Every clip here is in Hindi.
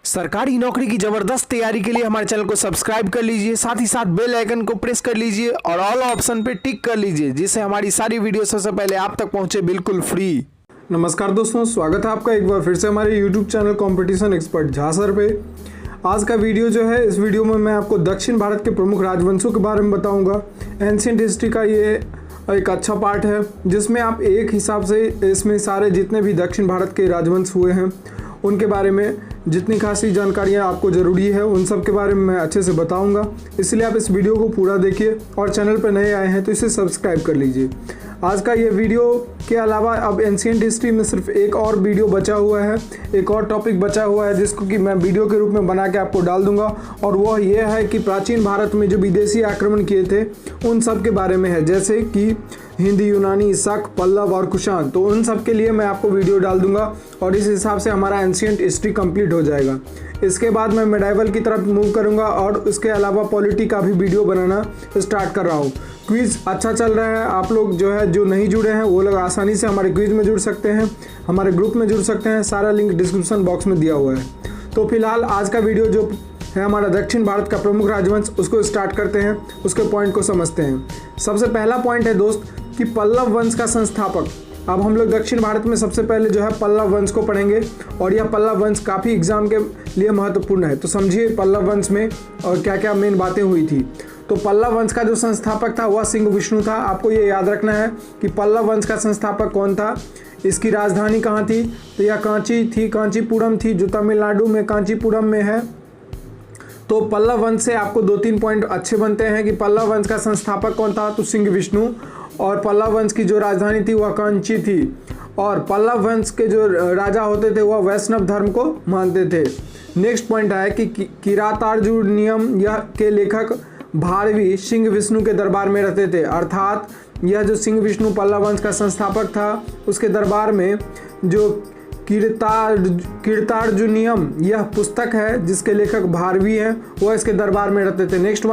सरकारी नौकरी की जबरदस्त तैयारी के लिए हमारे चैनल को सब्सक्राइब कर लीजिए, साथ ही साथ बेल आइकन को प्रेस कर लीजिए और ऑल ऑप्शन पे टिक कर लीजिए, जिससे हमारी सारी वीडियो सबसे पहले आप तक पहुंचे बिल्कुल फ्री। नमस्कार दोस्तों, स्वागत है आपका एक बार फिर से हमारे YouTube channel competition expert Jha sir पे। आज का वीडियो जो है, इस वीडियो में मैं आपको दक्षिण भारत के प्रमुख राजवंशों के बारे में बताऊंगा। एंशिएंट हिस्ट्री का ये एक अच्छा पार्ट है जिसमें आप एक हिसाब से इसमें सारे जितने भी दक्षिण भारत के राजवंश हुए हैं उनके बारे में जितनी खासी जानकारियाँ आपको ज़रूरी है उन सब के बारे में मैं अच्छे से बताऊंगा। इसलिए आप इस वीडियो को पूरा देखिए और चैनल पर नए आए हैं तो इसे सब्सक्राइब कर लीजिए। आज का ये वीडियो के अलावा अब एंशिएंट हिस्ट्री में सिर्फ एक और वीडियो बचा हुआ है, एक और टॉपिक बचा हुआ है जिसको कि मैं वीडियो के रूप में बना के आपको डाल दूंगा, और वह ये है कि प्राचीन भारत में जो विदेशी आक्रमण किए थे उन सब के बारे में है, जैसे कि हिंदी, यूनानी, शक, पल्लव और कुषाण। तो उन सब के लिए मैं आपको वीडियो डाल दूंगा और इस हिसाब से हमारा एंशिएंट हिस्ट्री कंप्लीट हो जाएगा। इसके बाद मैं मेडाइवल की तरफ मूव करूंगा और इसके अलावा पॉलिटी का भी वीडियो बनाना स्टार्ट कर रहा हूँ। क्विज़ अच्छा चल रहा है, आप लोग जो है जो नहीं जुड़े हैं वो लोग आसानी से हमारे क्विज़ में जुड़ सकते हैं, हमारे ग्रुप में जुड़ सकते हैं। सारा लिंक डिस्क्रिप्शन बॉक्स में दिया हुआ है। तो फिलहाल आज का वीडियो जो है हमारा दक्षिण भारत का प्रमुख राजवंश, उसको स्टार्ट करते हैं, उसके पॉइंट को समझते हैं। सबसे पहला पॉइंट है दोस्त कि पल्लव वंश का संस्थापक। अब हम लोग दक्षिण भारत में सबसे पहले जो है पल्लव वंश को पढ़ेंगे और यह पल्लव वंश काफ़ी एग्जाम के लिए महत्वपूर्ण है। तो समझिए पल्लव वंश में और क्या क्या मेन बातें हुई थी। तो पल्लव वंश का जो संस्थापक था वह सिंह विष्णु था। आपको ये याद रखना है कि पल्लव वंश का संस्थापक कौन था, इसकी राजधानी कहाँ थी। तो यह कांची थी, कांचीपुरम थी, जो तमिलनाडु में कांचीपुरम में है। तो पल्लव वंश से आपको 2-3 पॉइंट अच्छे बनते हैं कि पल्लव वंश का संस्थापक कौन था, तो सिंह विष्णु, और पल्लव वंश की जो राजधानी थी वह कांची थी, और पल्लव वंश के जो राजा होते थे वह वैष्णव धर्म को मानते थे। नेक्स्ट पॉइंट है कि किरातार्जुनीयम यह के लेखक भारवी सिंह विष्णु के दरबार में रहते थे। अर्थात यह जो सिंह विष्णु पल्लव वंश का संस्थापक था उसके दरबार में जो कीर्तार्जुनियम यह पुस्तक है जिसके लेखक भारवी हैं, वह इसके दरबार में रहते थे। नेक्स्ट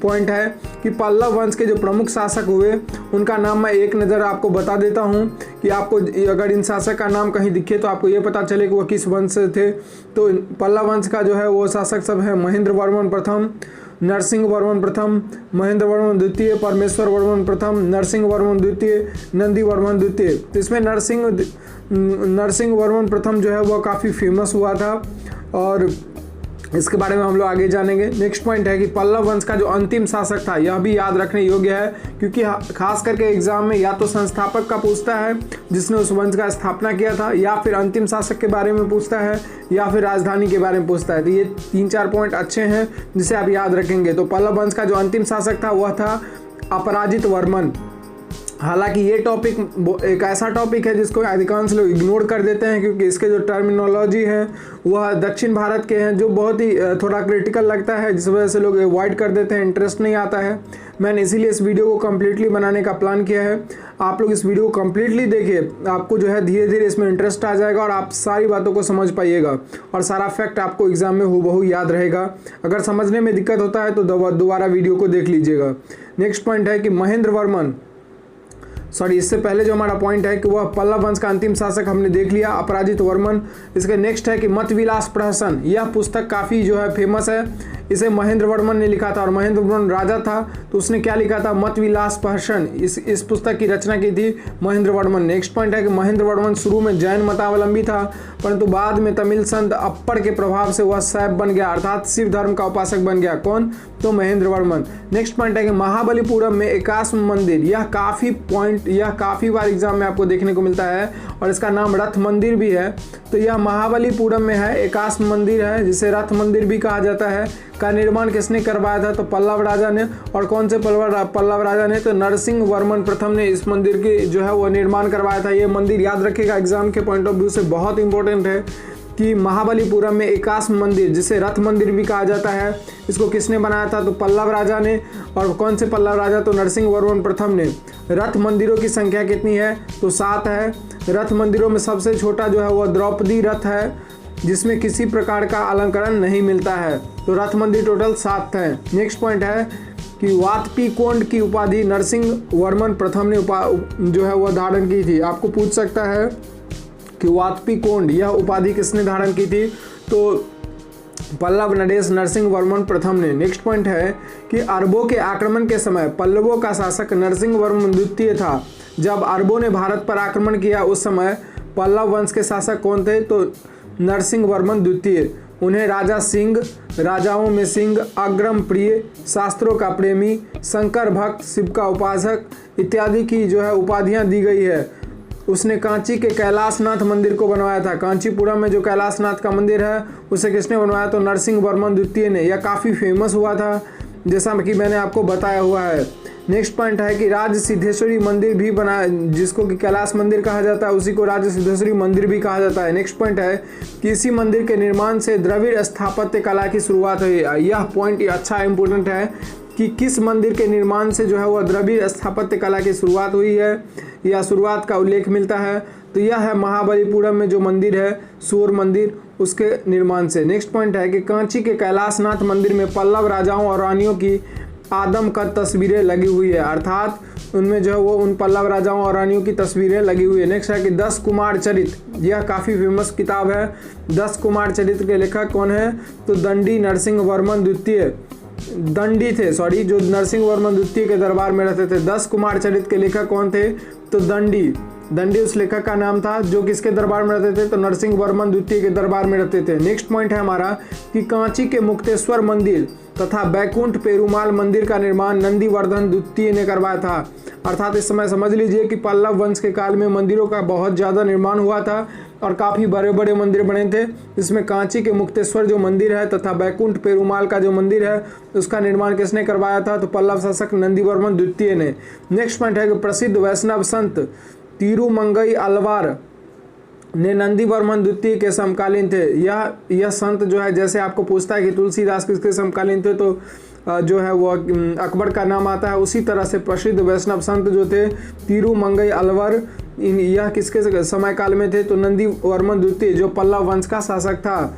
पॉइंट है कि पल्लव वंश के जो प्रमुख शासक हुए उनका नाम मैं एक नज़र आपको बता देता हूं कि आपको अगर इन शासक का नाम कहीं दिखे तो आपको ये पता चले कि वह किस वंश से थे। तो पल्लव वंश का जो है वो शासक सब है महेंद्र वर्मन प्रथम, नरसिंह वर्मन प्रथम, महेंद्र वर्मन द्वितीय, परमेश्वर वर्मन प्रथम, नरसिंह वर्मन द्वितीय, नंदी वर्मन द्वितीय। तो इसमें नरसिंह वर्मन प्रथम जो है वह काफ़ी फेमस हुआ था और इसके बारे में हम लोग आगे जानेंगे। नेक्स्ट पॉइंट है कि पल्लव वंश का जो अंतिम शासक था यह भी याद रखने योग्य है, क्योंकि खास करके एग्जाम में या तो संस्थापक का पूछता है जिसने उस वंश का स्थापना किया था, या फिर अंतिम शासक के बारे में पूछता है, या फिर राजधानी के बारे में पूछता है। तो ये 3-4 पॉइंट अच्छे हैं जिसे आप याद रखेंगे। तो पल्लव वंश का जो अंतिम शासक था वह था अपराजित वर्मन। हालांकि ये टॉपिक एक ऐसा टॉपिक है जिसको अधिकांश लोग इग्नोर कर देते हैं, क्योंकि इसके जो टर्मिनोलॉजी है वह दक्षिण भारत के हैं जो बहुत ही थोड़ा क्रिटिकल लगता है, जिस वजह से लोग अवॉइड कर देते हैं, इंटरेस्ट नहीं आता है। मैंने इसीलिए इस वीडियो को कम्प्लीटली बनाने का प्लान किया है। आप लोग इस वीडियो को कम्प्लीटली देखिए, आपको जो है धीरे धीरे इसमें इंटरेस्ट आ जाएगा और आप सारी बातों को समझ पाइएगा और सारा फैक्ट आपको एग्जाम में हूबहू याद रहेगा। अगर समझने में दिक्कत होता है तो दोबारा वीडियो को देख लीजिएगा। नेक्स्ट पॉइंट है कि महेंद्र वर्मन, इससे पहले जो हमारा पॉइंट है कि वह पल्लव वंश का अंतिम शासक हमने देख लिया, अपराजित वर्मन। इसके नेक्स्ट है कि मतविलास प्रहसन, यह पुस्तक काफ़ी जो है फेमस है, इसे महेंद्र वर्मन ने लिखा था और महेंद्र वर्मन राजा था तो उसने क्या लिखा था, मतविलास प्रहसन। इस पुस्तक की रचना की थी महेंद्र वर्मन। नेक्स्ट पॉइंट है कि महेंद्र वर्मन शुरू में जैन मतावलंबी था, परंतु बाद में तमिल संत अप्पर के प्रभाव से वह शैव बन गया, अर्थात शिव धर्म का उपासक बन गया। कौन, तो महेंद्र वर्मन। नेक्स्ट पॉइंट है कि महाबलीपुरम में एकाश्म मंदिर, यह काफ़ी बार एग्जाम में आपको देखने को मिलता है और इसका नाम रथ मंदिर भी है। तो यह महाबलीपुरम में है, एकाश्म मंदिर है जिसे रथ मंदिर भी कहा जाता है। का निर्माण किसने करवाया था, तो पल्लव राजा ने। और कौन से पल्लव राजा ने, तो नरसिंह वर्मन प्रथम ने इस मंदिर की जो है वो निर्माण करवाया था। ये मंदिर याद रखिएगा, एग्जाम के पॉइंट ऑफ व्यू से बहुत इंपॉर्टेंट है कि महाबलीपुरम में एकाश्म मंदिर जिसे रथ मंदिर भी कहा जाता है, इसको किसने बनाया था, तो पल्लव राजा ने। और कौन से पल्लव राजा, तो नरसिंह वर्मन प्रथम ने। रथ मंदिरों की संख्या कितनी है, तो 7 है। रथ मंदिरों में सबसे छोटा जो है वह द्रौपदी रथ है जिसमें किसी प्रकार का अलंकरण नहीं मिलता है। तो रथ मंदिर टोटल 7 है। नेक्स्ट पॉइंट है कि वातपीकोंड की उपाधि नरसिंह वर्मन प्रथम ने जो है वह धारण की थी। आपको पूछ सकता है कि वातपीकोंड यह उपाधि किसने धारण की थी, तो पल्लव नरेश नरसिंह वर्मन प्रथम ने। नेक्स्ट पॉइंट है कि अरबों के आक्रमण के समय पल्लवों का शासक नरसिंह वर्मन द्वितीय था। जब अरबों ने भारत पर आक्रमण किया उस समय पल्लव वंश के शासक कौन थे? तो नरसिंह वर्मन द्वितीय। उन्हें राजा सिंह, राजाओं में सिंह, अग्रम प्रिय, शास्त्रों का प्रेमी, शंकर भक्त, शिव का उपासक इत्यादि की जो है उपाधियां दी गई है। उसने कांची के कैलाशनाथ मंदिर को बनवाया था। कांचीपुरम में जो कैलाशनाथ का मंदिर है उसे किसने बनवाया? तो नरसिंह वर्मन द्वितीय ने। यह काफ़ी फेमस हुआ था जैसा कि मैंने आपको बताया हुआ है। नेक्स्ट पॉइंट है कि राज सिद्धेश्वरी मंदिर भी बनाया, जिसको कि कैलाश मंदिर कहा जाता है, उसी को राज सिद्धेश्वरी मंदिर भी कहा जाता है। नेक्स्ट पॉइंट है कि इसी मंदिर के निर्माण से द्रविड़ स्थापत्य कला की शुरुआत हुई। यह पॉइंट अच्छा इंपॉर्टेंट है कि किस मंदिर के निर्माण से जो है वह द्रविड़ स्थापत्य कला की शुरुआत हुई है या शुरुआत का उल्लेख मिलता है। तो यह है महाबलीपुरम में जो मंदिर है सूर्य मंदिर, उसके निर्माण से। नेक्स्ट पॉइंट है कि कांची के कैलाशनाथ मंदिर में पल्लव राजाओं और रानियों की आदमकद तस्वीरें लगी हुई है, अर्थात उनमें जो है वो उन पल्लव राजाओं और रानियों की तस्वीरें लगी हुई है। नेक्स्ट है कि 10 कुमार चरित्र, यह काफ़ी फेमस किताब है। 10 कुमार चरित्र के लेखक कौन है? तो दंडी नरसिंह वर्मन द्वितीय, दंडी थे सॉरी, जो नरसिंह वर्मन द्वितीय के दरबार में रहते थे। 10 कुमार चरित्र के लेखक कौन थे? तो दंडी उस लेखक का नाम था जो किसके दरबार में रहते थे? तो नरसिंह वर्मन द्वितीय के दरबार में रहते थे। नेक्स्ट पॉइंट है हमारा कि कांची के मुक्तेश्वर मंदिर तथा बैकुंठ पेरुमाल मंदिर का निर्माण नंदीवर्धन द्वितीय ने करवाया था। अर्थात इस समय समझ लीजिए कि पल्लव वंश के काल में मंदिरों का बहुत ज़्यादा निर्माण हुआ था और काफ़ी बड़े बड़े मंदिर बने थे। इसमें कांची के मुक्तेश्वर जो मंदिर है तथा बैकुंठ पेरुमाल का जो मंदिर है उसका निर्माण किसने करवाया था? तो पल्लव शासक नंदीवर्मन द्वितीय ने। नेक्स्ट पॉइंट है कि प्रसिद्ध वैष्णव संत तिरुमंगई अलवार ने नंदीवर्मन द्वितीय के समकालीन थे। यह संत जो है, जैसे आपको पूछता है कि तुलसीदास किसके समकालीन थे, तो जो है वो अकबर का नाम आता है। उसी तरह से प्रसिद्ध वैष्णव संत जो थे तिरुमंगई अलवर, यह किसके समय काल में थे? तो नंदीवर्मन द्वितीय जो पल्लव वंश का शासक था।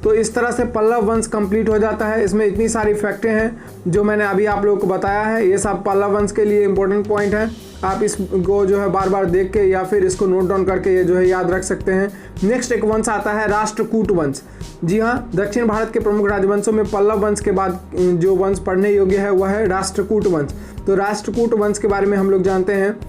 तो इस तरह से पल्लव वंश कंप्लीट हो जाता है। इसमें इतनी सारी फैक्टें हैं जो मैंने अभी आप लोगों को बताया है, ये सब पल्लव वंश के लिए इंपॉर्टेंट पॉइंट है। आप इसको जो है बार बार देख के या फिर इसको नोट डाउन करके ये जो है याद रख सकते हैं। नेक्स्ट एक वंश आता है राष्ट्रकूट वंश। जी हाँ, दक्षिण भारत के प्रमुख राजवंशों में पल्लव वंश के बाद जो वंश पढ़ने योग्य है वह है राष्ट्रकूट वंश। तो राष्ट्रकूट वंश के बारे में हम लोग जानते हैं।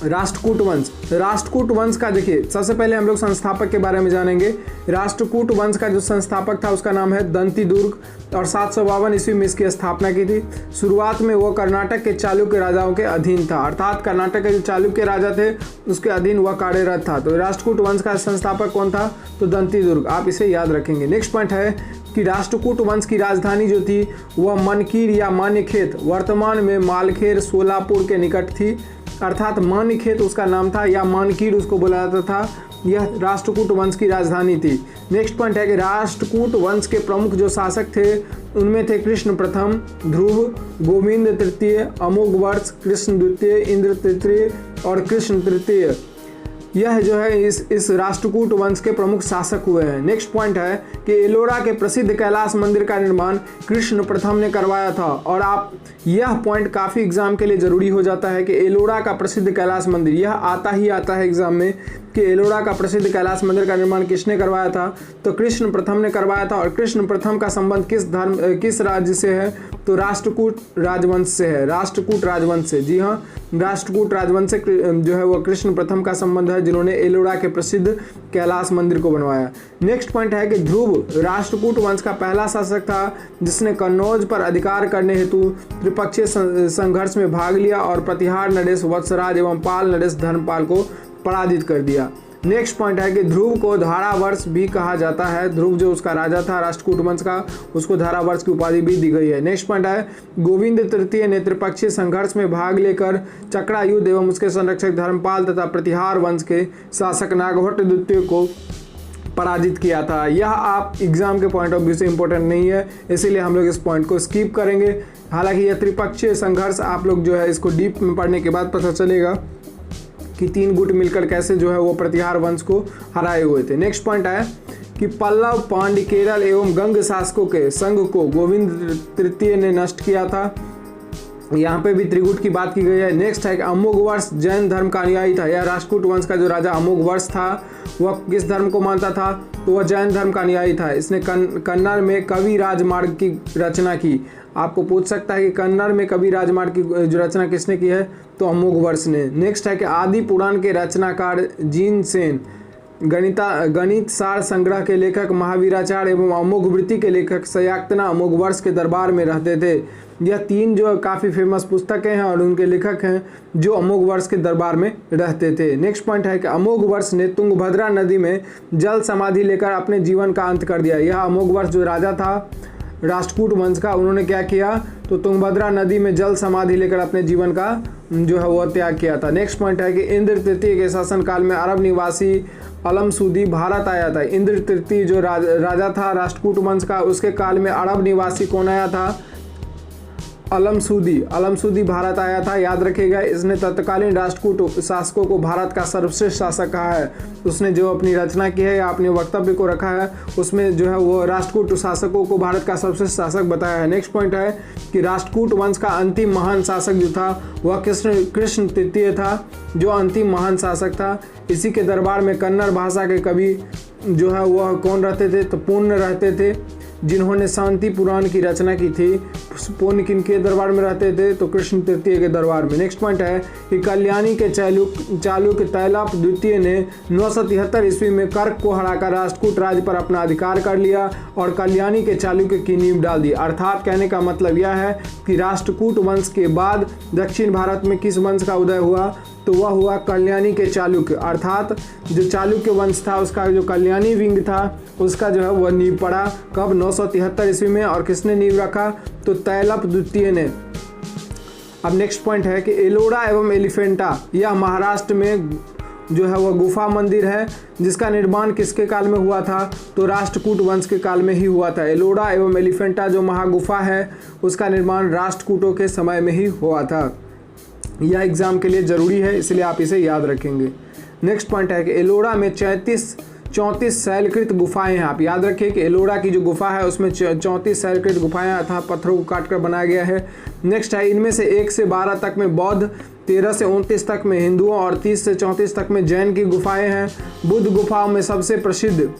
राष्ट्रकूट वंश का देखिए, सबसे पहले हम लोग संस्थापक के बारे में जानेंगे। राष्ट्रकूट वंश का जो संस्थापक था उसका नाम है दंती दुर्ग और 752 ईस्वी में इसकी स्थापना की थी। शुरुआत में वो कर्नाटक के चालुक्य राजाओं के अधीन था, अर्थात कर्नाटक के जो चालुक्य राजा थे उसके अधीन वह कार्यरत था। तो राष्ट्रकूट वंश का संस्थापक कौन था? तो दंती दुर्ग, आप इसे याद रखेंगे। नेक्स्ट पॉइंट है कि राष्ट्रकूट वंश की राजधानी जो थी वह मनकीर या मान्यखेत, वर्तमान में मालखेर सोलापुर के निकट थी, अर्थात मान्यखेत उसका नाम था या मानकीर उसको बोला जाता था। यह राष्ट्रकूट वंश की राजधानी थी। नेक्स्ट पॉइंट है कि राष्ट्रकूट वंश के प्रमुख जो शासक थे उनमें थे कृष्ण प्रथम, ध्रुव, गोविंद तृतीय, अमोघ वर्ष, कृष्ण द्वितीय, इंद्र तृतीय और कृष्ण तृतीय। यह जो है इस राष्ट्रकूट वंश के प्रमुख शासक हुए हैं। नेक्स्ट पॉइंट है कि एलोरा के प्रसिद्ध कैलाश मंदिर का निर्माण कृष्ण प्रथम ने करवाया था। और आप यह पॉइंट काफ़ी एग्जाम के लिए ज़रूरी हो जाता है कि एलोरा का प्रसिद्ध कैलाश मंदिर, यह आता है एग्जाम में कि एलोरा का प्रसिद्ध कैलाश मंदिर का निर्माण किसने करवाया था? तो कृष्ण प्रथम ने करवाया था। और कृष्ण प्रथम का संबंध किस राज्य से है? तो राष्ट्रकूट राजवंश से है, राष्ट्रकूट राजवंश से। जी हाँ, राष्ट्रकूट राजवंश से जो है वो कृष्ण प्रथम का संबंध है, जिन्होंने एलोरा के प्रसिद्ध कैलाश मंदिर को बनवाया। नेक्स्ट पॉइंट है कि ध्रुव राष्ट्रकूट वंश का पहला शासक था जिसने कन्नौज पर अधिकार करने हेतु त्रिपक्षीय संघर्ष में भाग लिया और प्रतिहार नरेश वत्सराज एवं पाल नरेश धर्मपाल को पराजित कर दिया। नेक्स्ट पॉइंट है कि ध्रुव को धारावर्ष भी कहा जाता है। ध्रुव जो उसका राजा था राष्ट्रकूट वंश का, उसको धारावर्ष की उपाधि भी दी गई है। नेक्स्ट पॉइंट है गोविंद तृतीय ने त्रिपक्षीय संघर्ष में भाग लेकर चक्रा युद्ध एवं उसके संरक्षक धर्मपाल तथा प्रतिहार वंश के शासक नागभट्ट द्वितीय को पराजित किया था। यह आप एग्जाम के पॉइंट ऑफ व्यू से इंपॉर्टेंट नहीं है, इसीलिए हम लोग इस पॉइंट को स्किप करेंगे। हालांकि यह त्रिपक्षीय संघर्ष आप लोग जो है इसको डीप में पढ़ने के बाद पता चलेगा कि 3 गुट मिलकर कैसे जो है वो प्रतिहार वंश को हराए हुए थे। नेक्स्ट पॉइंट है कि पल्लव, पांड्य, केरल एवं गंग शासकों के संघ को गोविंद तृतीय ने नष्ट किया था। यहाँ पे भी त्रिकूट की बात की गई है। नेक्स्ट है कि अमोघ वर्ष जैन धर्म का अनुयायी था। यह राष्ट्रकूट वंश का जो राजा अमोघ वर्ष था वह किस धर्म को मानता था, तो वह जैन धर्म का अनुयायी था। इसने कन्नड़ में कवि राजमार्ग की रचना की। आपको पूछ सकता है कि कन्नड़ में कवि राजमार्ग की जो रचना किसने की है, तो अमोघ वर्ष ने। नेक्स्ट है कि आदि पुराण के रचनाकार जीन सेन, गणित सार संग्रह के लेखक महावीराचार्य एवं अमोघ वृत्ति के लेखक सयाक्तना अमोघ वर्ष के दरबार में रहते थे। यह तीन जो काफ़ी फेमस पुस्तकें हैं और उनके लेखक हैं जो अमोघ वर्ष के दरबार में रहते थे। नेक्स्ट पॉइंट है कि अमोघ वर्ष ने तुंगभद्रा नदी में जल समाधि लेकर अपने जीवन का अंत कर दिया। यह अमोघ वर्ष जो राजा था राष्ट्रकूट वंश का, उन्होंने क्या किया, तो तुंगभद्रा नदी में जल समाधि लेकर अपने जीवन का जो है वह त्याग किया था। नेक्स्ट पॉइंट है कि इंद्र तृतीय के शासनकाल में अरब निवासी अलमसूदी भारत आया था। इंद्र तृतीय जो राजा था राष्ट्रकूट वंश का, उसके काल में अरब निवासी कौन आया था, अलमसूदी भारत आया था। याद रखिएगा, इसने तत्कालीन राष्ट्रकूट शासकों को भारत का सर्वश्रेष्ठ शासक कहा है। उसने जो अपनी रचना की है या अपने वक्तव्य को रखा है उसमें जो है वो राष्ट्रकूट शासकों को भारत का सर्वश्रेष्ठ शासक बताया है। नेक्स्ट पॉइंट है कि राष्ट्रकूट वंश का अंतिम महान शासक जो था वह कृष्ण तृतीय था, जो अंतिम महान शासक था। इसी के दरबार में कन्नड़ भाषा के कवि जो है वह कौन रहते थे, तो पुण्य रहते थे, जिन्होंने शांति पुराण की रचना की थी। पुण्य किनके दरबार में रहते थे, तो कृष्ण तृतीय के दरबार में। नेक्स्ट पॉइंट है कि कल्याणी के चालुक्य तैलप द्वितीय ने 973 ईस्वी में कर्क को हराकर राष्ट्रकूट राज्य पर अपना अधिकार कर लिया और कल्याणी के चालुक्य की नींव डाल दी। अर्थात कहने का मतलब यह है कि राष्ट्रकूट वंश के बाद दक्षिण भारत में किस वंश का उदय हुआ, तो वह हुआ कल्याणी के चालुक्य। अर्थात जो चालुक्य वंश था उसका जो कल्याणी विंग था उसका जो है वह नींव पड़ा कब, 973 ईस्वी में। और किसने नींव रखा, तो तैलप द्वितीय ने। अब नेक्स्ट पॉइंट है कि एलोरा एवं एलिफेंटा, यह महाराष्ट्र में जो है वह गुफा मंदिर है जिसका निर्माण किसके काल में हुआ था, तो राष्ट्रकूट वंश के काल में ही हुआ था। एलोरा एवं एलिफेंटा जो महागुफा है उसका निर्माण राष्ट्रकूटों के समय में ही हुआ था। यह एग्जाम के लिए ज़रूरी है, इसलिए आप इसे याद रखेंगे। नेक्स्ट पॉइंट है कि एलोरा में 34 शैलकृत गुफाएं हैं। आप याद रखिए कि एलोरा की जो गुफा है उसमें 34 शैलकृत गुफाएं अर्थात पत्थरों को काटकर बनाया गया है। नेक्स्ट है इनमें से 1 से 12 तक में बौद्ध, 13 से 29 तक में हिंदुओं और 30 से 34 तक में जैन की गुफाएं हैं। बुद्ध गुफाओं में सबसे प्रसिद्ध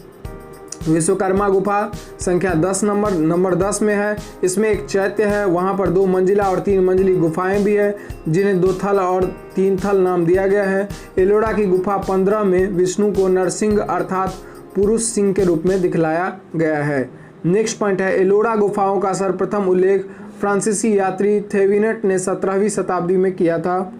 विश्वकर्मा गुफा संख्या 10 नंबर 10 में है। इसमें एक चैत्य है, वहाँ पर 2 मंजिला और 3 मंजिली गुफाएं भी है जिन्हें 2 थल और 3 थल नाम दिया गया है। एलोरा की गुफा 15 में विष्णु को नरसिंह अर्थात पुरुष सिंह के रूप में दिखलाया गया है। नेक्स्ट पॉइंट है एलोरा गुफाओं का सर्वप्रथम उल्लेख फ्रांसीसी यात्री थेविनेट ने 17वीं शताब्दी में किया था।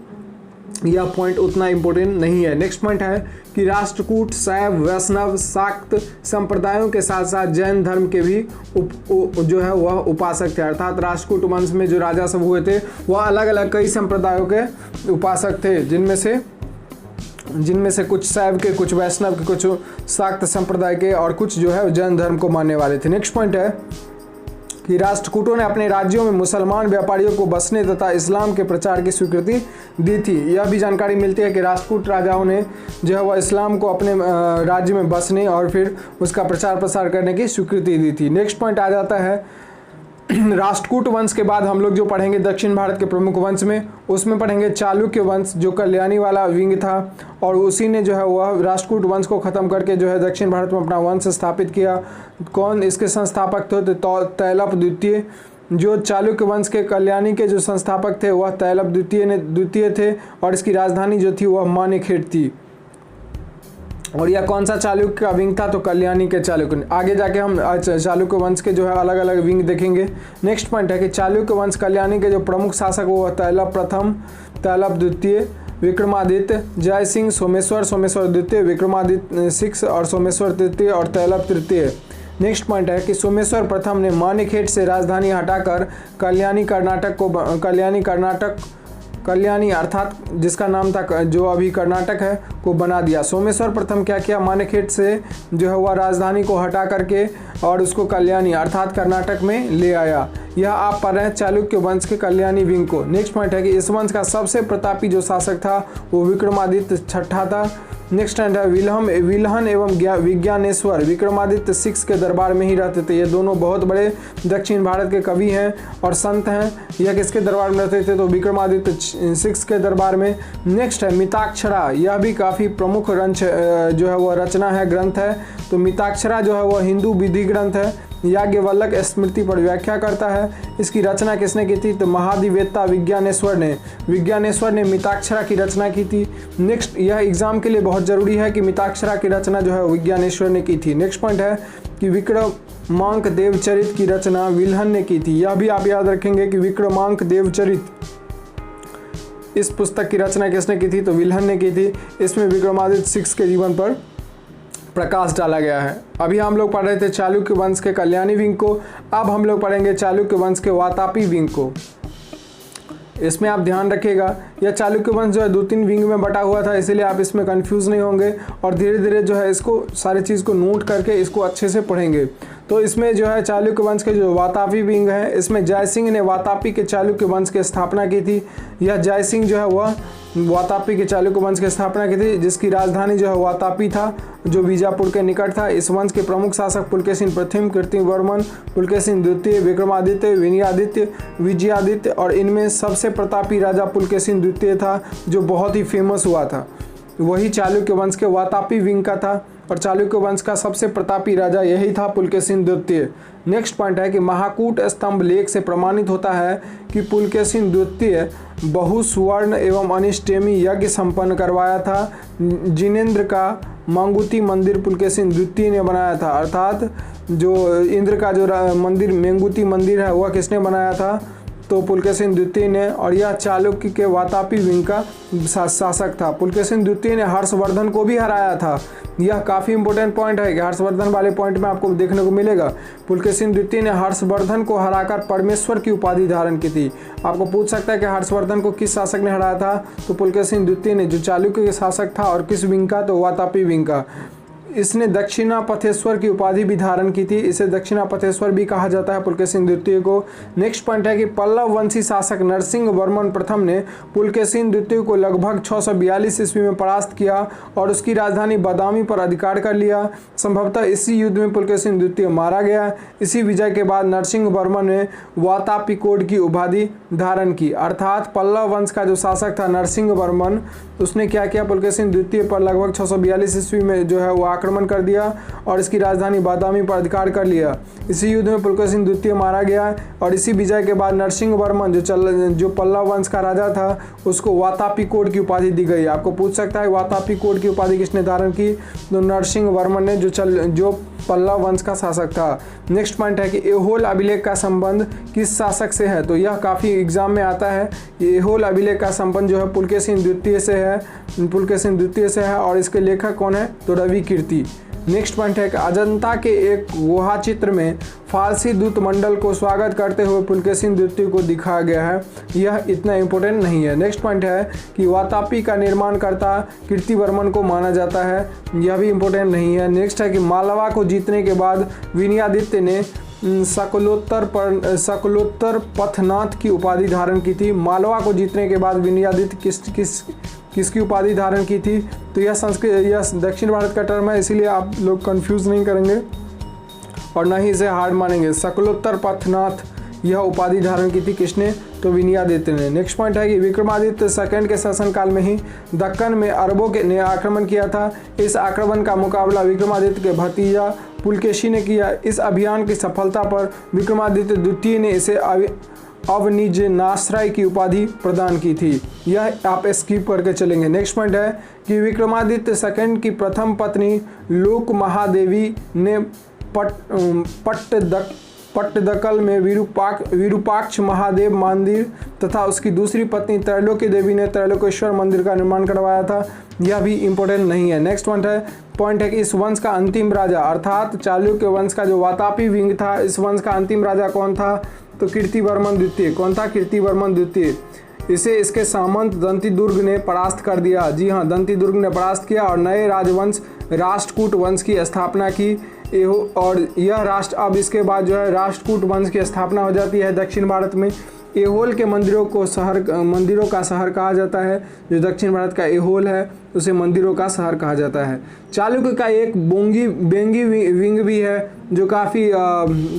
यह पॉइंट उतना इम्पोर्टेंट नहीं है। नेक्स्ट पॉइंट है कि राष्ट्रकूट शैव वैष्णव शाक्त संप्रदायों के साथ साथ जैन धर्म के भी जो है वह उपासक थे। अर्थात राष्ट्रकूट वंश में जो राजा सब हुए थे वह अलग अलग कई संप्रदायों के उपासक थे, जिनमें से कुछ शैव के, कुछ वैष्णव के, कुछ शाक्त संप्रदाय के और कुछ जो है जैन धर्म को मानने वाले थे। नेक्स्ट पॉइंट है कि राष्ट्रकूटों ने अपने राज्यों में मुसलमान व्यापारियों को बसने तथा इस्लाम के प्रचार की स्वीकृति दी थी। यह भी जानकारी मिलती है कि राष्ट्रकूट राजाओं ने जो है वह इस्लाम को अपने राज्य में बसने और फिर उसका प्रचार प्रसार करने की स्वीकृति दी थी। नेक्स्ट पॉइंट आ जाता है राष्ट्रकूट वंश के बाद हम लोग जो पढ़ेंगे दक्षिण भारत के प्रमुख वंश में, उसमें पढ़ेंगे चालुक्य वंश जो कल्याणी वाला विंग था और उसी ने जो है वह राष्ट्रकूट वंश को ख़त्म करके जो है दक्षिण भारत में अपना वंश स्थापित किया। कौन इसके संस्थापक थे, तो तैलप द्वितीय। जो चालुक्य वंश के कल्याणी के जो संस्थापक थे वह तैलप द्वितीय थे और इसकी राजधानी जो थी वह मानेखेट थी। और यह कौन सा चालुक्य का विंग था, तो कल्याणी के चालुक्य। आगे जाके हम चालुक्य वंश के जो है अलग अलग विंग देखेंगे। नेक्स्ट पॉइंट है कि चालुक्य वंश कल्याणी के जो प्रमुख शासक वो तैलप प्रथम, तैलप द्वितीय, विक्रमादित्य, जय सिंह, सोमेश्वर द्वितीय, विक्रमादित्य 6 और सोमेश्वर तृतीय और तैलप तृतीय। नेक्स्ट पॉइंट है कि सोमेश्वर प्रथम ने मानेखेट से राजधानी हटाकर कल्याणी अर्थात जिसका नाम था जो अभी कर्नाटक है को बना दिया। सोमेश्वर प्रथम क्या किया, मानेखेट से जो है वह राजधानी को हटा करके और उसको कल्याणी अर्थात कर्नाटक में ले आया। यह आप पढ़ रहे हैं चालुक्य वंश के कल्याणी विंग को। नेक्स्ट पॉइंट है कि इस वंश का सबसे प्रतापी जो शासक था वो विक्रमादित्य छठा था। नेक्स्ट पॉइंट है विल्हन एवं विज्ञानेश्वर विक्रमादित्य 6 के दरबार में ही रहते थे। ये दोनों बहुत बड़े दक्षिण भारत के कवि हैं और संत हैं। यह किसके दरबार में रहते थे? तो विक्रमादित्य 6 के दरबार में। नेक्स्ट है मिताक्षरा, यह भी काफ़ी प्रमुख जो है वह रचना है, ग्रंथ है। तो मिताक्षरा जो है वह हिंदू विधि ग्रंथ है, याज्ञवल्क्य स्मृति पर व्याख्या करता है। इसकी रचना किसने की थी? तो महाधिवेत्ता विज्ञानेश्वर ने मिताक्षरा की रचना की थी। नेक्स्ट, यह एग्जाम के लिए बहुत जरूरी है कि मिताक्षरा की रचना जो है विज्ञानेश्वर ने की थी। नेक्स्ट पॉइंट है कि विक्रमांक देवचरित की रचना विल्हन ने की थी। यह भी आप याद रखेंगे कि विक्रमांक देवचरित, इस पुस्तक की रचना किसने की थी? तो विल्हन ने की थी। इसमें विक्रमादित्य 6 के जीवन पर प्रकाश डाला गया है। अभी हम लोग पढ़ रहे थे चालुक्य वंश के कल्याणी विंग को, अब हम लोग पढ़ेंगे चालुक्य वंश के वातापी विंग को। इसमें आप ध्यान रखिएगा, यह चालुक्य वंश जो है 2-3 विंग में बटा हुआ था, इसीलिए आप इसमें कंफ्यूज नहीं होंगे और धीरे धीरे जो है इसको सारी चीज़ को नोट करके इसको अच्छे से पढ़ेंगे। तो इसमें जो है चालुक्य वंश के जो वातापी विंग है, इसमें जयसिंह ने वातापी के चालुक्य वंश की स्थापना की थी। यह जयसिंह जो है वह वातापी के चालुक्य वंश की स्थापना की थी, जिसकी राजधानी जो है वातापी था, जो बीजापुर के निकट था। इस वंश के प्रमुख शासक पुलकेशिन प्रथम, कीर्तिवर्मन, पुलकेशिन द्वितीय, विक्रमादित्य, विनयादित्य, विजयादित्य और इनमें सबसे प्रतापी राजा पुलकेशिन द्वितीय था, जो बहुत ही फेमस हुआ था। वही चालुक्य वंश के वातापी विंग का था और चालुक्य वंश का सबसे प्रतापी राजा यही था, पुलकेशिन द्वितीय। नेक्स्ट पॉइंट है कि महाकूट स्तंभ लेख से प्रमाणित होता है कि पुलकेशिन द्वितीय बहुस्वर्ण एवं अनिष्टेमी यज्ञ संपन्न करवाया था, जिनेंद्र का मांगुती मंदिर पुलकेशिन द्वितीय ने बनाया था। अर्थात जो इंद्र का जो मंदिर मेंगुती मंदिर है वह किसने बनाया था? तो पुलकेशिन द्वितीय ने। और यह चालुक्य के वातापी विंग का शासक था। पुलकेशिन द्वितीय ने हर्षवर्धन को भी हराया था। यह काफ़ी इंपॉर्टेंट पॉइंट है कि हर्षवर्धन वाले पॉइंट में आपको देखने को मिलेगा। पुलकेशिन द्वितीय ने हर्षवर्धन को हराकर परमेश्वर की उपाधि धारण की थी। आपको पूछ सकता है कि हर्षवर्धन को किस शासक ने हराया था? तो पुलकेशिन द्वितीय ने, जो चालुक्य के शासक था। और किस विंग का? तो वातापी विंग का। इसने दक्षिणापथेश्वर की उपाधि भी धारण की थी। इसे दक्षिणापथेश्वर भी कहा जाता है पुलकेशिन द्वितीय को। नेक्स्ट पॉइंट है कि पल्लव वंशी शासक नरसिंह वर्मन प्रथम ने पुलकेशिन द्वितीय को लगभग 642 ईस्वी में परास्त किया और उसकी राजधानी बादामी पर अधिकार कर लिया। संभवतः इसी युद्ध में पुलकेशिन द्वितीय मारा गया। इसी विजय के बाद नरसिंह वर्मन ने वातापिकोड की उपाधि धारण की। अर्थात पल्लव वंश का जो शासक था नरसिंह वर्मन, उसने क्या किया? पुलकेशिन द्वितीय पर लगभग 642 ईस्वी में जो है वो आक्रमण कर दिया और इसकी राजधानी बादामी पर अधिकार कर लिया। इसी युद्ध में पुलकेशिन द्वितीय मारा गया और इसी विजय के बाद नरसिंह वर्मन जो पल्लव वंश का राजा था, उसको वातापिकोड की उपाधि दी गई। आपको पूछ सकता है वातापिकोड की उपाधि किसने धारण की? तो नरसिंह वर्मन ने, जो पल्लव वंश का शासक था। नेक्स्ट पॉइंट है कि ऐहोल अभिलेख का संबंध किस शासक से है? तो यह काफ़ी एग्जाम में आता है। ऐहोल अभिलेख का संबंध जो है पुलकेशिन द्वितीय से है और इसके लेखक कौन है? तो रवि कीर्ति। नेक्स्ट पॉइंट है कि अजंता के एक गुहा चित्र में फारसी दूत मंडल को स्वागत करते हुए पुलकेशिन द्वितीय को दिखाया गया है। यह इतना इंपॉर्टेंट नहीं है। नेक्स्ट पॉइंट है कि वातापी का निर्माणकर्ता कीर्तिवर्मन को माना जाता है। यह भी इंपॉर्टेंट नहीं है। नेक्स्ट है कि मालवा को जीतने के बाद विनयादित्य ने सकलोत्तर पथनाथ की उपाधि धारण की थी। मालवा को जीतने के बाद विनयादित्य किसकी उपाधि धारण की थी? तो यह दक्षिण भारत का टर्म है, इसीलिए आप लोग कंफ्यूज नहीं करेंगे और ना ही इसे हार्ड मानेंगे। सकलोत्तर पथनाथ यह उपाधि धारण की थी किसने? तो विनयादित्य ने। नेक्स्ट पॉइंट है कि विक्रमादित्य सेकंड के शासनकाल में ही दक्कन में अरबों ने आक्रमण किया था। इस आक्रमण का मुकाबला विक्रमादित्य के भतीजा पुलकेशी ने किया। इस अभियान की सफलता पर विक्रमादित्य द्वितीय ने इसे अवनिजनाश्रय की उपाधि प्रदान की थी। यह आप स्किप करके चलेंगे। नेक्स्ट पॉइंट है कि विक्रमादित्य सेकंड की प्रथम पत्नी लोक महादेवी ने पट्टदकल में विरूपाक्ष महादेव मंदिर तथा उसकी दूसरी पत्नी त्रैलोक्य देवी ने त्रैलोकेश्वर मंदिर का निर्माण करवाया था। यह भी इंपॉर्टेंट नहीं है। नेक्स्ट पॉइंट है कि इस वंश का अंतिम राजा, अर्थात चालुक्य वंश का जो वातापी विंग था, इस वंश का अंतिम राजा कौन था? तो कीर्तिवर्मन द्वितीय। कौन था? कीर्तिवर्मन द्वितीय। इसे इसके सामंत दंतिदुर्ग ने परास्त कर दिया। जी हाँ, दंतिदुर्ग ने परास्त किया और नए राजवंश राष्ट्रकूट वंश की स्थापना की। और यह राष्ट्र, अब इसके बाद जो है राष्ट्रकूट वंश की स्थापना हो जाती है दक्षिण भारत में। एहोल के मंदिरों का शहर कहा जाता है। जो दक्षिण भारत का एहोल है उसे मंदिरों का शहर कहा जाता है। चालुक्य का एक बेंगी विंग भी है जो काफ़ी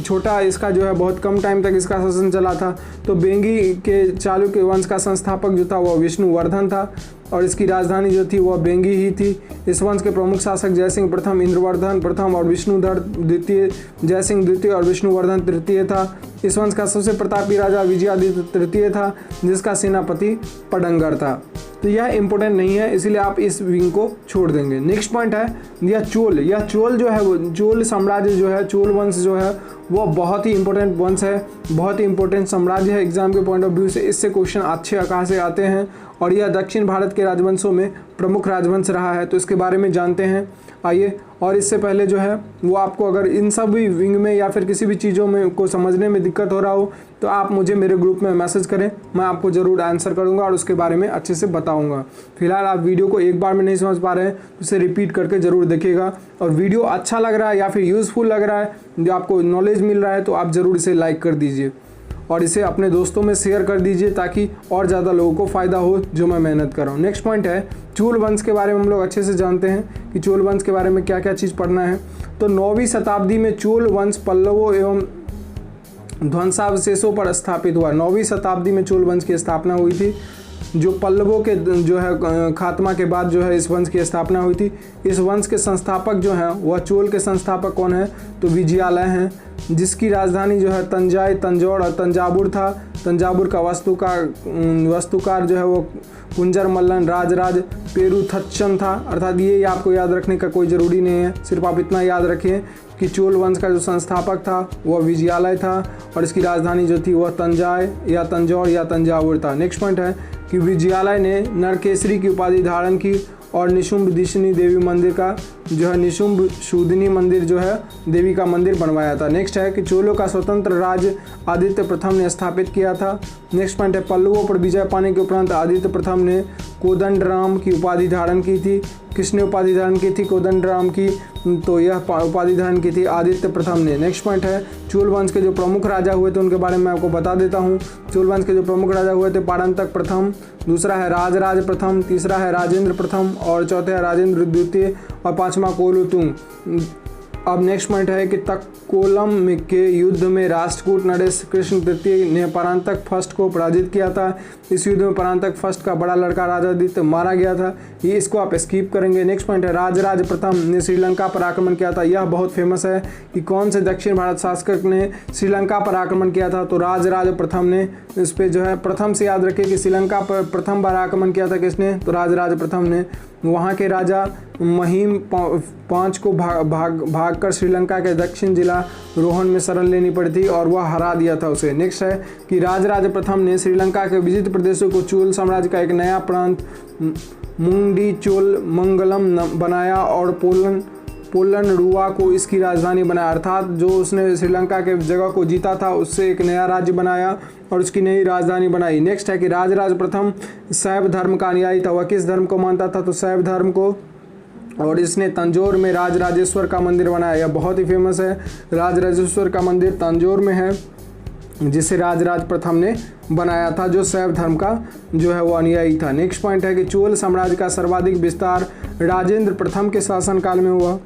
छोटा, इसका जो है बहुत कम टाइम तक इसका शासन चला था। तो बेंगी के चालुक्य वंश का संस्थापक जो था वह विष्णुवर्धन था और इसकी राजधानी जो थी वह बेंगी ही थी। इस वंश के प्रमुख शासक जयसिंह प्रथम, इंद्रवर्धन प्रथम और विष्णुधर द्वितीय, जयसिंह द्वितीय और विष्णुवर्धन तृतीय था। इस वंश का सबसे प्रतापी राजा विजयादित्य तृतीय था जिसका सेनापति पडंगर था। तो यह इंपॉर्टेंट नहीं है, इसीलिए आप इस विंग को छोड़ देंगे। नेक्स्ट पॉइंट है यह चोल जो है, चोल साम्राज्य जो है, चोल वंश जो है वो बहुत ही इंपॉर्टेंट वंश है, बहुत ही इंपॉर्टेंट साम्राज्य है एग्जाम के पॉइंट ऑफ व्यू से। इससे क्वेश्चन अच्छे आकार से आते हैं और यह दक्षिण भारत के राजवंशों में प्रमुख राजवंश रहा है। तो इसके बारे में जानते हैं आइए। और इससे पहले जो है वो आपको अगर इन सब भी विंग में या फिर किसी भी चीज़ों में को समझने में दिक्कत हो रहा हो तो आप मुझे मेरे ग्रुप में मैसेज करें, मैं आपको ज़रूर आंसर करूंगा और उसके बारे में अच्छे से बताऊंगा। फिलहाल आप वीडियो को एक बार में नहीं समझ पा रहे हैं तो इसे रिपीट करके ज़रूर देखिएगा। और वीडियो अच्छा लग रहा है या फिर यूज़फुल लग रहा है, जो आपको नॉलेज मिल रहा है, तो आप ज़रूर इसे लाइक कर दीजिए और इसे अपने दोस्तों में शेयर कर दीजिए ताकि और ज़्यादा लोगों को फ़ायदा हो जो मैं मेहनत कर रहा हूँ। नेक्स्ट पॉइंट है चोल वंश के बारे में हम लोग अच्छे से जानते हैं कि चोल वंश के बारे में क्या क्या चीज़ पढ़ना है। तो 9वीं शताब्दी में चोल वंश पल्लवों एवं ध्वंसावशेषों पर स्थापित हुआ। 9वीं शताब्दी में चोल वंश की स्थापना हुई थी। जो पल्लवों के जो है खात्मा के बाद जो है इस वंश की स्थापना हुई थी। इस वंश के संस्थापक जो हैं वह चोल के संस्थापक कौन है तो विजयालय हैं, जिसकी राजधानी जो है तंजाई, तंजौर और तंजावुर था। तंजावुर का वास्तुकार जो है वो कुंजर मल्लन राजराज पेरुथच्चन था। अर्थात ये आपको याद रखने का कोई ज़रूरी नहीं है, सिर्फ आप इतना याद रखिए कि चोल वंश का जो संस्थापक था वह विजयालय था और इसकी राजधानी जो थी वह तंजाई या तंजौर या तंजावुर था। नेक्स्ट पॉइंट है कि विजयालय ने नरकेसरी की उपाधि धारण की और निशुंभ दिशनी देवी मंदिर का जो है निशुंभ शूदिनी मंदिर जो है देवी का मंदिर बनवाया था। नेक्स्ट है कि चोलों का स्वतंत्र राज्य आदित्य प्रथम ने स्थापित किया था। नेक्स्ट पॉइंट है पल्लवों पर विजय पाने के उपरांत आदित्य प्रथम ने कोदंडराम की उपाधि धारण की थी। किसने उपाधि धारण की थी कोदंडराम की? तो यह उपाधि धारण की थी आदित्य प्रथम ने। नेक्स्ट पॉइंट है चोल वंश के जो प्रमुख राजा हुए थे उनके बारे में आपको बता देता हूँ। चोल वंश के जो प्रमुख राजा हुए थे परांतक प्रथम, दूसरा है राजराज प्रथम, तीसरा है राजेंद्र प्रथम और चौथा है राजेंद्र द्वितीय और पांचवा कोलुतुंग। अब नेक्स्ट पॉइंट है कि तक्कोलम के युद्ध में राष्ट्रकूट नरेश कृष्ण तृतीय ने परांतक फर्स्ट को पराजित किया था। इस युद्ध में परांतक फर्स्ट का बड़ा लड़का राजादित्य मारा गया था। ये इसको आप स्किप करेंगे। नेक्स्ट पॉइंट है राजराज प्रथम ने श्रीलंका पर आक्रमण किया था। यह बहुत फेमस है कि कौन से दक्षिण भारत शासक ने श्रीलंका पर आक्रमण किया था तो राजराज प्रथम ने। इस पर जो है प्रथम से याद रखिए कि श्रीलंका पर प्रथम बार आक्रमण किया था किसने तो राजराज प्रथम ने। वहाँ के राजा महिम पाँच को भाग कर श्रीलंका के दक्षिण जिला रोहन में शरण लेनी पड़ी थी और वह हरा दिया था उसे। नेक्स्ट है कि राजराज प्रथम ने श्रीलंका के विजित प्रदेशों को चोल साम्राज्य का एक नया प्रांत मुंडी चोल मंगलम बनाया और पोलन रुआ को इसकी राजधानी बनाया। अर्थात जो उसने श्रीलंका के जगह को जीता था उससे एक नया राज्य बनाया और उसकी नई राजधानी बनाई। नेक्स्ट है कि राजराज प्रथम शैव धर्म का अनुयायी था। वह किस धर्म को मानता था तो शैव धर्म को, और इसने तंजौर में राजराजेश्वर का मंदिर बनाया। यह बहुत ही फेमस है। राजराजेश्वर का मंदिर तंजौर में है जिसे राजराज प्रथम ने बनाया था जो शैव धर्म का जो है वो अनुयायी था। नेक्स्ट पॉइंट है कि चोल साम्राज्य का सर्वाधिक विस्तार राजेंद्र प्रथम के शासनकाल में हुआ।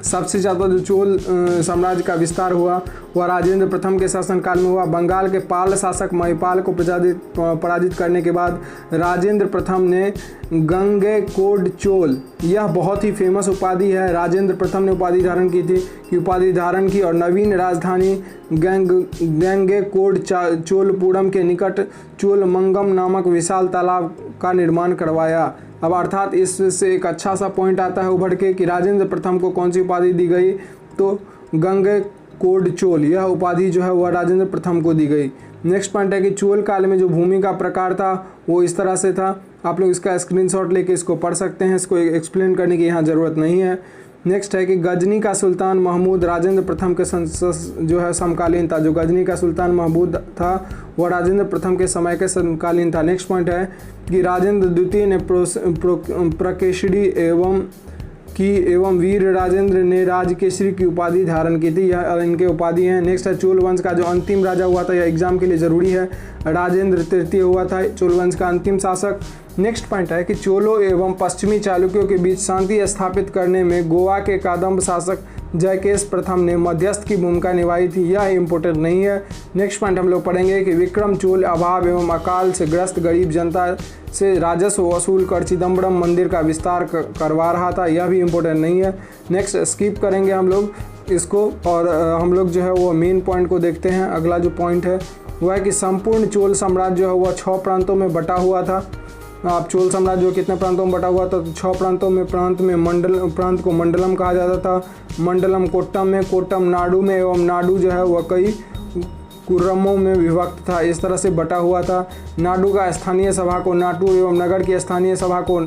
सबसे ज़्यादा जो चोल साम्राज्य का विस्तार हुआ वह राजेंद्र प्रथम के शासनकाल में हुआ। बंगाल के पाल शासक महिपाल को पराजित करने के बाद राजेंद्र प्रथम ने गंगेकोंड चोल, यह बहुत ही फेमस उपाधि है, राजेंद्र प्रथम ने उपाधि धारण की और नवीन राजधानी गंगेकोंड चोलपुरम के निकट चोलमंगम नामक विशाल तालाब का निर्माण करवाया। अब अर्थात इससे एक अच्छा सा पॉइंट आता है उभर के कि राजेंद्र प्रथम को कौन सी उपाधि दी गई तो गंगेकोंड चोल, यह उपाधि जो है वह राजेंद्र प्रथम को दी गई। नेक्स्ट पॉइंट है कि चोल काल में जो भूमि का प्रकार था वो इस तरह से था। आप लोग इसका स्क्रीनशॉट लेके इसको पढ़ सकते हैं, इसको एक्सप्लेन करने की यहाँ ज़रूरत नहीं है। नेक्स्ट है कि गजनी का सुल्तान महमूद राजेंद्र प्रथम के जो है समकालीन था। जो गजनी का सुल्तान महमूद था वह राजेंद्र प्रथम के समय के समकालीन था। नेक्स्ट पॉइंट है कि राजेंद्र द्वितीय ने प्रकेशड़ी एवं की एवं वीर राजेंद्र ने राजकेसरी की उपाधि धारण की थी। यह इनके उपाधि हैं। नेक्स्ट है चोल वंश का जो अंतिम राजा हुआ था, यह एग्जाम के लिए ज़रूरी है, राजेंद्र तृतीय हुआ था चोल वंश का अंतिम शासक। नेक्स्ट पॉइंट है कि चोलों एवं पश्चिमी चालुक्यों के बीच शांति स्थापित करने में गोवा के कादम्ब शासक जयकेश प्रथम ने मध्यस्थ की भूमिका निभाई थी। यह इंपॉर्टेंट नहीं है। नेक्स्ट पॉइंट हम लोग पढ़ेंगे कि विक्रम चोल अभाव एवं अकाल से ग्रस्त गरीब जनता से राजस्व वसूल कर चिदम्बरम मंदिर का विस्तार करवा रहा था। यह भी इंपॉर्टेंट नहीं है। नेक्स्ट स्किप करेंगे हम लोग इसको और हम लोग जो है वो मेन पॉइंट को देखते हैं। अगला जो पॉइंट है वह है कि संपूर्ण चोल साम्राज्य जो है वह 6 प्रांतों में बटा हुआ था। आप चोल साम्राज्य जो कितने प्रांतों में बटा हुआ था, तो 6 प्रांतों में। प्रांत को मंडलम कहा जाता था। मंडलम कोट्टम में, कोट्टम नाडु में एवं नाडु जो है वह कई कुर्रमों में विभक्त था। इस तरह से बटा हुआ था। नाडु का स्थानीय सभा को नाटू एवं नगर की स्थानीय सभा को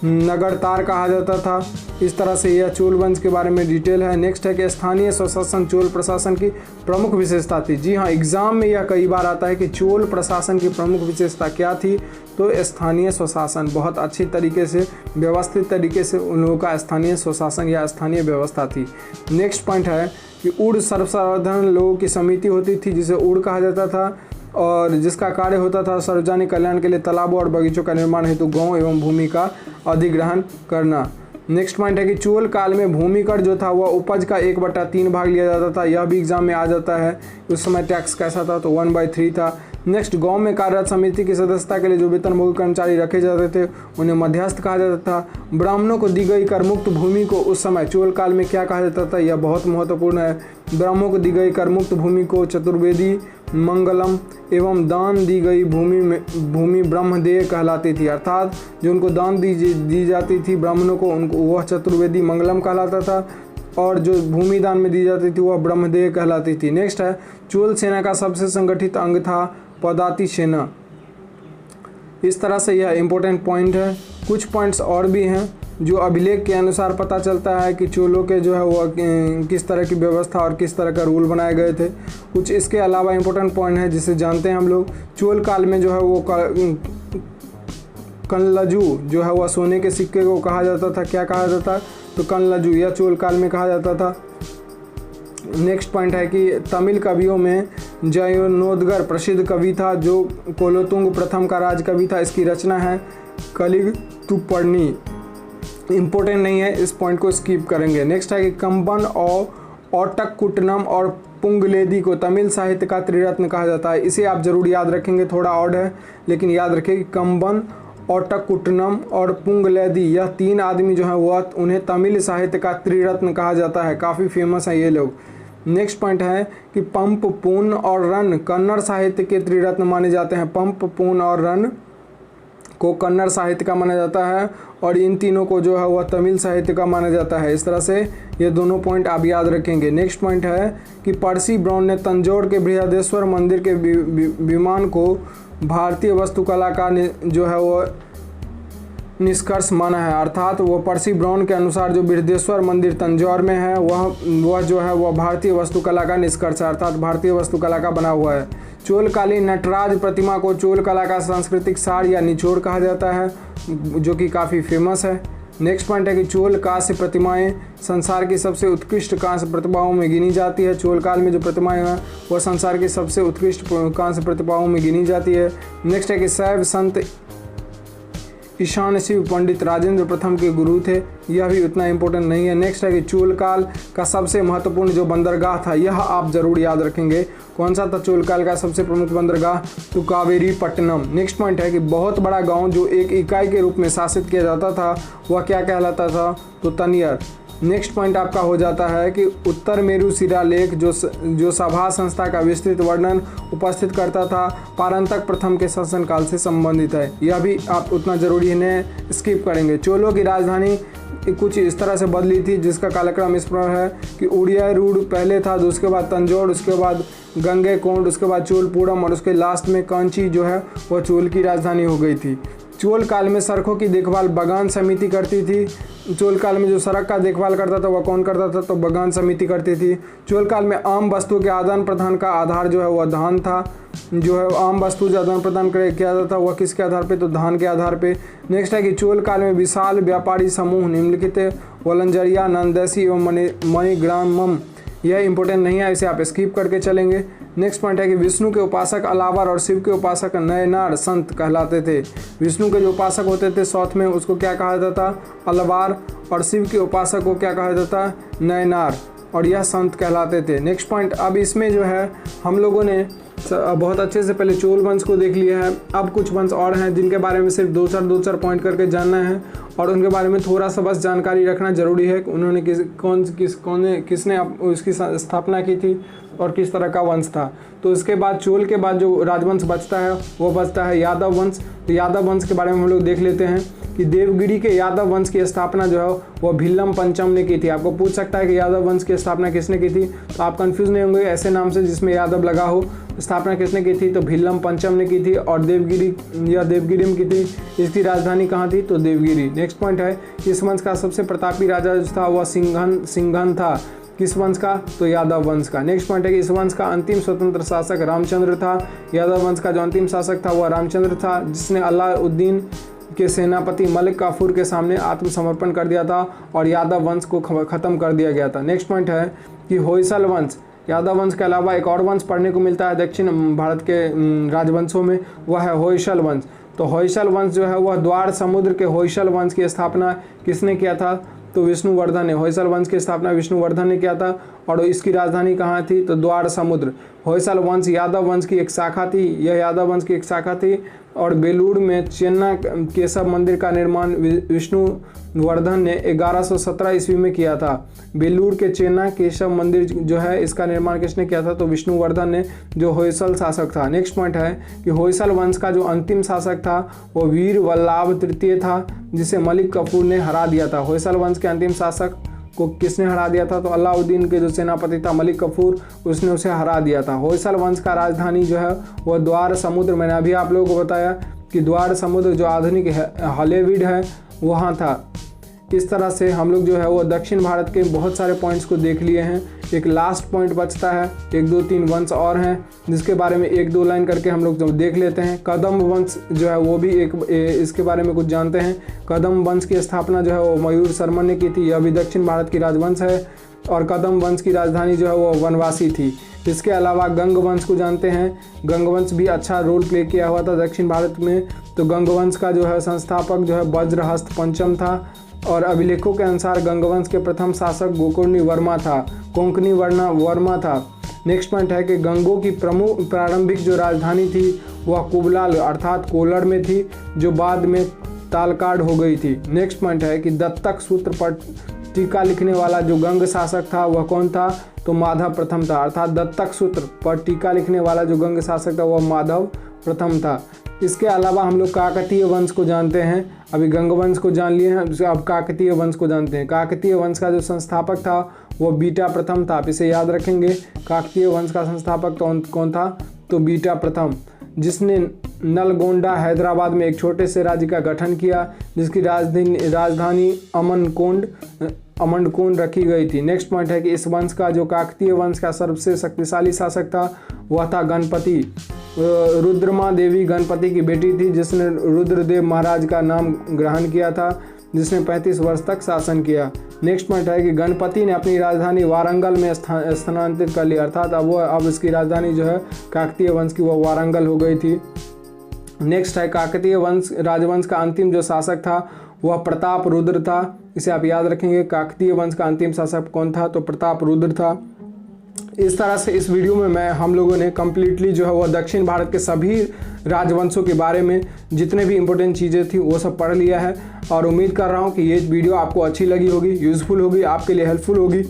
नगरतार कहा जाता था। इस तरह से यह चोल वंश के बारे में डिटेल है। नेक्स्ट है कि स्थानीय स्वशासन चोल प्रशासन की प्रमुख विशेषता थी। जी हाँ, एग्जाम में यह कई बार आता है कि चोल प्रशासन की प्रमुख विशेषता क्या थी, तो स्थानीय स्वशासन। बहुत अच्छी तरीके से व्यवस्थित तरीके से उन लोगों का स्थानीय स्वशासन या स्थानीय व्यवस्था थी। नेक्स्ट पॉइंट है कि ऊढ़ सर्वसाधारण लोगों की समिति होती थी जिसे ऊढ़ कहा जाता था और जिसका कार्य होता था सार्वजनिक कल्याण के लिए तालाबों और बगीचों का निर्माण हेतु गांव एवं भूमि का अधिग्रहण करना। नेक्स्ट पॉइंट है कि चोल काल में भूमि कर जो था वह उपज का 1/3 भाग लिया जाता था। यह भी एग्जाम में आ जाता है। उस समय टैक्स कैसा था, तो 1/3 था। नेक्स्ट, गांव में कार्यरत समिति की सदस्यता के लिए जो वेतनभोगी कर्मचारी रखे जाते थे उन्हें मध्यस्थ कहा जाता था। ब्राह्मणों को दी गई करमुक्त भूमि को उस समय चोल काल में क्या कहा जाता था, यह बहुत महत्वपूर्ण है। ब्राह्मणों को दी गई करमुक्त भूमि को चतुर्वेदी मंगलम एवं दान दी गई भूमि ब्रह्मदेय कहलाती थी। अर्थात जो उनको दान दी जाती थी ब्राह्मणों को, उनको वह चतुर्वेदी मंगलम कहलाता था और जो भूमि दान में दी जाती थी वह ब्रह्मदेय कहलाती थी। नेक्स्ट है, चोल सेना का सबसे संगठित अंग था पदाति सेना। इस तरह से यह इंपॉर्टेंट पॉइंट है। कुछ पॉइंट्स और भी हैं जो अभिलेख के अनुसार पता चलता है कि चोलों के जो है वो किस तरह की व्यवस्था और किस तरह का रूल बनाए गए थे। कुछ इसके अलावा इंपॉर्टेंट पॉइंट है जिसे जानते हैं हम लोग। चोल काल में जो है वो कनलजू जो है वह सोने के सिक्के को कहा जाता था। क्या कहा जाता था, तो कनलजू, यह चोल काल में कहा जाता था। नेक्स्ट पॉइंट है कि तमिल कवियों में जयनोदगर प्रसिद्ध कवि था जो कोलोतुंग प्रथम का राज कवि था। इसकी रचना है कलिग तुपर्णी। इंपॉर्टेंट नहीं है, इस पॉइंट को स्किप करेंगे। नेक्स्ट है कि कंबन और ओटक्कुटनम और पुंगलेदी को तमिल साहित्य का त्रिरत्न कहा जाता है। इसे आप जरूर याद रखेंगे, थोड़ा ऑड है लेकिन याद रखें कि कंबन, ओटक्कुटनम और पुंगलेदी, यह 3 आदमी जो है वह उन्हें तमिल साहित्य का त्रिरत्न कहा जाता है। काफ़ी फेमस है ये लोग। नेक्स्ट पॉइंट है कि पंप, पून और रन कन्नड़ साहित्य के त्रिरत्न माने जाते हैं। पंप, पून और रन को कन्नड़ साहित्य का माना जाता है और इन तीनों को जो है वह तमिल साहित्य का माना जाता है। इस तरह से ये दोनों पॉइंट आप याद रखेंगे। नेक्स्ट पॉइंट है कि पर्सी ब्राउन ने तंजौर के बृहदेश्वर मंदिर के विमान को भारतीय वास्तुकला का जो है वो निष्कर्ष माना है। अर्थात वो पर्सी ब्राउन के अनुसार जो बृहदेश्वर मंदिर तंजौर में है वह जो है वह भारतीय वास्तुकला का निष्कर्ष है, अर्थात भारतीय वास्तुकला का बना हुआ है। चोलकालीन नटराज प्रतिमा को चोल कला का सांस्कृतिक सार या निचोड़ कहा जाता है, जो कि काफ़ी फेमस है। नेक्स्ट पॉइंट है कि चोल कांस्य प्रतिमाएं संसार की सबसे उत्कृष्ट कांस्य प्रतिभाओं में गिनी जाती है। चोल काल में जो प्रतिमाएं हैं वह संसार की सबसे उत्कृष्ट कांस्य प्रतिभाओं में गिनी जाती है। नेक्स्ट है कि शैव संत ईशान शिव पंडित राजेंद्र प्रथम के गुरु थे, यह भी उतना इंपॉर्टेंट नहीं है। नेक्स्ट है कि चोल काल का सबसे महत्वपूर्ण जो बंदरगाह था, यह आप जरूर याद रखेंगे। कौन सा था चोल काल का सबसे प्रमुख बंदरगाह, तो कावेरी पट्टनम। नेक्स्ट पॉइंट है कि बहुत बड़ा गांव जो एक इकाई के रूप में शासित किया जाता था वह क्या कहलाता था, तो तनियर। नेक्स्ट पॉइंट आपका हो जाता है कि उत्तर मेरु शिलालेख जो सभा संस्था का विस्तृत वर्णन उपस्थित करता था पारंतक प्रथम के शासनकाल से संबंधित है, यह भी आप उतना जरूरी है, स्किप करेंगे। चोलों की राजधानी कुछ इस तरह से बदली थी जिसका कालक्रम इस प्रकार है कि उड़ियारूड पहले था, तो उसके बाद तंजौर, उसके बाद गंगैकोंड, उसके बाद चोलपुरम और उसके लास्ट में कांची जो है वह चोल की राजधानी हो गई थी। चोल काल में सड़कों की देखभाल बगान समिति करती थी। चोल काल में जो सड़क का देखभाल करता था वह कौन करता था, तो बगान समिति करती थी। चोल काल में आम वस्तुओं के आदान प्रदान का आधार जो है वह धान था। जो है आम वस्तु जो आदान प्रदान किया जाता था वह किसके आधार पे, तो धान के आधार पे। नेक्स्ट है कि चोल काल में विशाल व्यापारी समूह निम्नलिखित वलंजरिया, नंदेसी एवं मणिग्रामम। यह इंपॉर्टेंट नहीं है, इसे आप स्किप करके चलेंगे। नेक्स्ट पॉइंट है कि विष्णु के उपासक अलावर और शिव के उपासक नयनार संत कहलाते थे। विष्णु के जो उपासक होते थे साउथ में उसको क्या कहा जाता था, अलवार, और शिव के उपासक को क्या कहा जाता, नयनार, और यह संत कहलाते थे। नेक्स्ट पॉइंट, अब इसमें जो है हम लोगों ने बहुत अच्छे से पहले चोल वंश को देख लिया है। अब कुछ वंश और हैं जिनके बारे में सिर्फ दो चार पॉइंट करके जानना है और उनके बारे में थोड़ा सा बस जानकारी रखना जरूरी है। उन्होंने किसने उसकी स्थापना की थी और किस तरह का वंश था। तो इसके बाद चोल के बाद जो राजवंश बचता है वो बचता है यादव वंश। तो यादव वंश के बारे में हम लोग देख लेते हैं कि देवगिरी के यादव वंश की स्थापना जो है वो भिल्लम पंचम ने की थी। आपको पूछ सकता है कि यादव वंश की स्थापना किसने की थी, तो आप कंफ्यूज नहीं होंगे ऐसे नाम से जिसमें यादव लगा हो। स्थापना किसने की थी, तो भिल्लम पंचम ने की थी और देवगिरी में की थी। इसकी राजधानी कहाँ थी, तो देवगिरी। नेक्स्ट पॉइंट है इस वंश का सबसे प्रतापी राजा जो था वह सिंघन था। किस वंश का, तो यादव वंश का। नेक्स्ट पॉइंट है कि इस वंश का अंतिम स्वतंत्र शासक रामचंद्र था। यादव वंश का जो अंतिम शासक था वह रामचंद्र था, जिसने अलाउद्दीन के सेनापति मलिक काफूर के सामने आत्मसमर्पण कर दिया था और यादव वंश को खत्म कर दिया गया था। नेक्स्ट पॉइंट है कि होयसल वंश, यादव वंश के अलावा एक और वंश पढ़ने को मिलता है दक्षिण भारत के राजवंशों में, वह है होयसल वंश। तो होयसल वंश जो है वह द्वार समुद्र के होयसल वंश की स्थापना किसने किया था, तो विष्णुवर्धन ने। होयसल वंश की स्थापना विष्णुवर्धन ने किया था और इसकी राजधानी कहाँ थी, तो द्वार समुद्र। होयसल वंश यादव वंश की एक शाखा थी, यह यादव वंश की एक शाखा थी और बेलूर में चेन्ना केशव मंदिर का निर्माण विष्णुवर्धन ने 1117 ईस्वी में किया था। बेलूर के चेन्ना केशव मंदिर जो है इसका निर्माण किसने किया था, तो विष्णुवर्धन ने, जो होयसल शासक था। नेक्स्ट पॉइंट है कि होयसल वंश का जो अंतिम शासक था वो वीर वल्लभ तृतीय था, जिसे मलिक काफूर ने हरा दिया था। होयसल वंश के अंतिम शासक को किसने हरा दिया था, तो अलाउद्दीन के जो सेनापति था मलिक काफूर, उसने उसे हरा दिया था। होयसल वंश का राजधानी जो है वह द्वार समुद्र, मैंने अभी आप लोगों को बताया कि द्वार समुद्र जो आधुनिक हलेविड है वहाँ था। इस तरह से हम लोग जो है वो दक्षिण भारत के बहुत सारे पॉइंट्स को देख लिए हैं। एक लास्ट पॉइंट बचता है, 1 2 3 वंश और हैं जिसके बारे में 1 2 लाइन करके हम लोग जब देख लेते हैं। कदम वंश जो है वो भी इसके बारे में कुछ जानते हैं। कदम वंश की स्थापना जो है वो मयूर शर्मन ने की थी, यह भी दक्षिण भारत की राजवंश है और कदम वंश की राजधानी जो है वो वनवासी थी। इसके अलावा गंग वंश को जानते हैं, गंग वंश भी अच्छा रोल प्ले किया हुआ था दक्षिण भारत में। तो गंग वंश का जो है संस्थापक जो है वज्रहस्त पंचम था और अभिलेखों के अनुसार गंगवंश के प्रथम शासक गोकर्णी वर्मा था। नेक्स्ट पॉइंट है कि गंगों की प्रमुख प्रारंभिक जो राजधानी थी वह कुबलाल अर्थात कोलड़ में थी, जो बाद में तालकाड हो गई थी। नेक्स्ट पॉइंट है कि दत्तक सूत्र पर टीका लिखने वाला जो गंग शासक था वह कौन था, तो माधव प्रथम था। अर्थात दत्तक सूत्र पर टीका लिखने वाला जो गंग शासक था वह माधव प्रथम था। इसके अलावा हम लोग काकतीय वंश को जानते हैं। अभी गंग वंश को जान लिए हैं, अब काकतीय वंश को जानते हैं। काकतीय वंश का जो संस्थापक था वो बीटा प्रथम था, आप इसे याद रखेंगे। काकतीय वंश का संस्थापक कौन था, तो बीटा प्रथम, जिसने नलगोंडा हैदराबाद में एक छोटे से राज्य का गठन किया जिसकी राजधानी अमनकोंड रखी गई थी। नेक्स्ट पॉइंट है कि इस वंश का जो काकतीय वंश का सबसे शक्तिशाली शासक था वह था गणपति। रुद्रमा देवी गणपति की बेटी थी जिसने रुद्रदेव महाराज का नाम ग्रहण किया था, जिसने 35 वर्ष तक शासन किया। नेक्स्ट पॉइंट है कि गणपति ने अपनी राजधानी वारंगल में स्थानांतरित कर लिया, अर्थात अब इसकी राजधानी जो है काकतीय वंश की वह वारंगल हो गई थी। नेक्स्ट है काकतीय वंश राजवंश का अंतिम जो शासक था वह प्रताप रुद्र था, इसे आप याद रखेंगे। काकतीय वंश का अंतिम शासक कौन था, तो प्रताप रुद्र था। इस तरह से इस वीडियो में हम लोगों ने कम्प्लीटली जो है वह दक्षिण भारत के सभी राजवंशों के बारे में जितने भी इंपॉर्टेंट चीज़ें थी वो सब पढ़ लिया है और उम्मीद कर रहा हूँ कि ये वीडियो आपको अच्छी लगी होगी, यूज़फुल होगी, आपके लिए हेल्पफुल होगी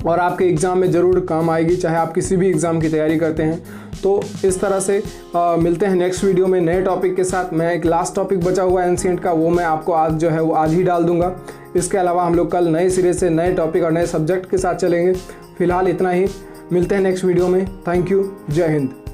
और आपके एग्ज़ाम में ज़रूर काम आएगी, चाहे आप किसी भी एग्ज़ाम की तैयारी करते हैं। तो इस तरह से मिलते हैं नेक्स्ट वीडियो में नए टॉपिक के साथ। मैं एक लास्ट टॉपिक बचा हुआ है एंशिएंट का, वो मैं आपको आज जो है वो आज ही डाल दूंगा। इसके अलावा हम लोग कल नए सिरे से नए टॉपिक और नए सब्जेक्ट के साथ चलेंगे। फिलहाल इतना ही, मिलते हैं नेक्स्ट वीडियो में। थैंक यू, जय हिंद।